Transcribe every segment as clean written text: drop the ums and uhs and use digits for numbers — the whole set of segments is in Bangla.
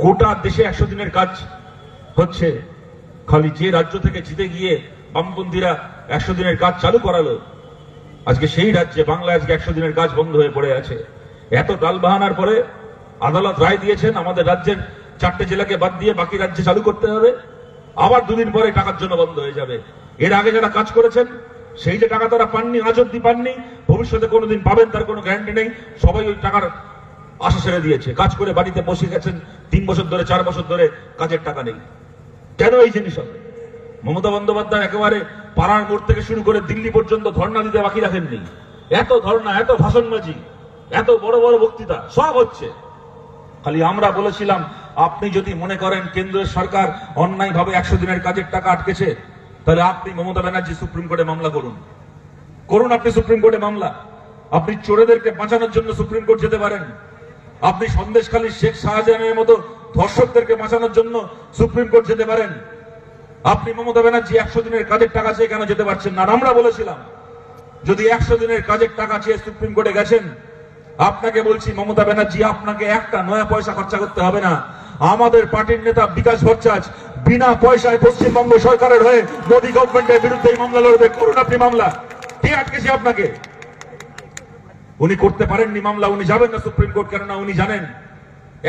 গোটা দেশে 100 দিনের কাজ হচ্ছে। খালি যে রাজ্য থেকে জিতে গিয়ে বামপন্থীরা 100 দিনের কাজ চালু করালো, আজকে সেই রাজ্যে বাংলায় আজকে 100 দিনের কাজ বন্ধ হয়ে পড়ে আছে। এত টালবাহানার পরে আদালত রায় দিয়েছেন আমাদের রাজ্যের 4টে জেলাকে বাদ দিয়ে বাকি রাজ্যে চালু করতে হবে। আবার 2 দিন পরে টাকার জন্য বন্ধ হয়ে যাবে। এর আগে যারা কাজ করেছেন সেই যে টাকা তারা পাননি, আজ অব্দি পাননি, ভবিষ্যতে কোনোদিন পাবেন তার কোনো গ্যারান্টি নেই। সবাই ওই টাকার আশা ছেড়ে দিয়েছে, কাজ করে বাড়িতে বসে গেছেন 3 বছর ধরে, 4 বছর ধরে কাজের টাকা নেই। কেন এই জিনিস হবে? মমতা বন্দ্যোপাধ্যায় একেবারে পাড়ার মোড় থেকে শুরু করে দিল্লি পর্যন্ত ধর্ণা দিতে বাকি রাখেননি। এত ধর্ণা, এত ভাষণবাজি, এত বড় বড় বক্তৃতা সব হচ্ছে। খালি আমরা বলেছিলাম আপনি যদি মনে করেন কেন্দ্রের সরকার অন্যায়ভাবে 100 দিনের কাজের টাকা আটকেছে, তাহলে আপনি মমতা ব্যানার্জি সুপ্রিম কোর্টে মামলা করুন। আপনি সুপ্রিম কোর্টে মামলা। আপনি চোরেদেরকে বাঁচানোর জন্য সুপ্রিম কোর্ট যেতে পারেন। আপনি সন্দেশখালী শেখ শাহজাহানের মতো ধর্ষকদেরকে বাঁচানোর জন্য সুপ্রিম কোর্ট যেতে পারেন। আপনি মমতা ব্যানার্জি 100 দিনের কাজের টাকা চেয়ে কেন যেতে পারছেন না? আমরা বলেছিলাম যদি 100 দিনের কাজের টাকা চেয়ে সুপ্রিম কোর্টে গেছেন, আপনাকে বলছি মমতা ব্যানার্জি, আপনাকে একটা নয়া পয়সা খরচা করতে হবে না। আমাদের পার্টির নেতা বিকাশ ভট্টাচার্য বিনা পয়সায় পশ্চিমবঙ্গ সরকারের হয়ে মোদী গভর্নমেন্টের বিরুদ্ধে মামলা লড়বে। করুন আপনি মামলা। কে আটকেছে আপনাকে? উনি করতে পারেননি মামলা, উনি যাবেন না সুপ্রিম কোর্ট। কেননা উনি জানেন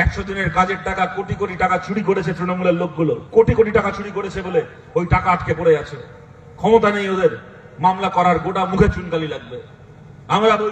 100 দিনের কাজের টাকা, কোটি কোটি টাকা চুরি করেছে তৃণমূলের লোকগুলো, কোটি কোটি টাকা চুরি করেছে বলে ওই টাকা আটকে পড়ে আছে। ক্ষমতা নেই ওদের মামলা করার, গোটা মুখে চুনকালি লাগবে। আমরা বলছি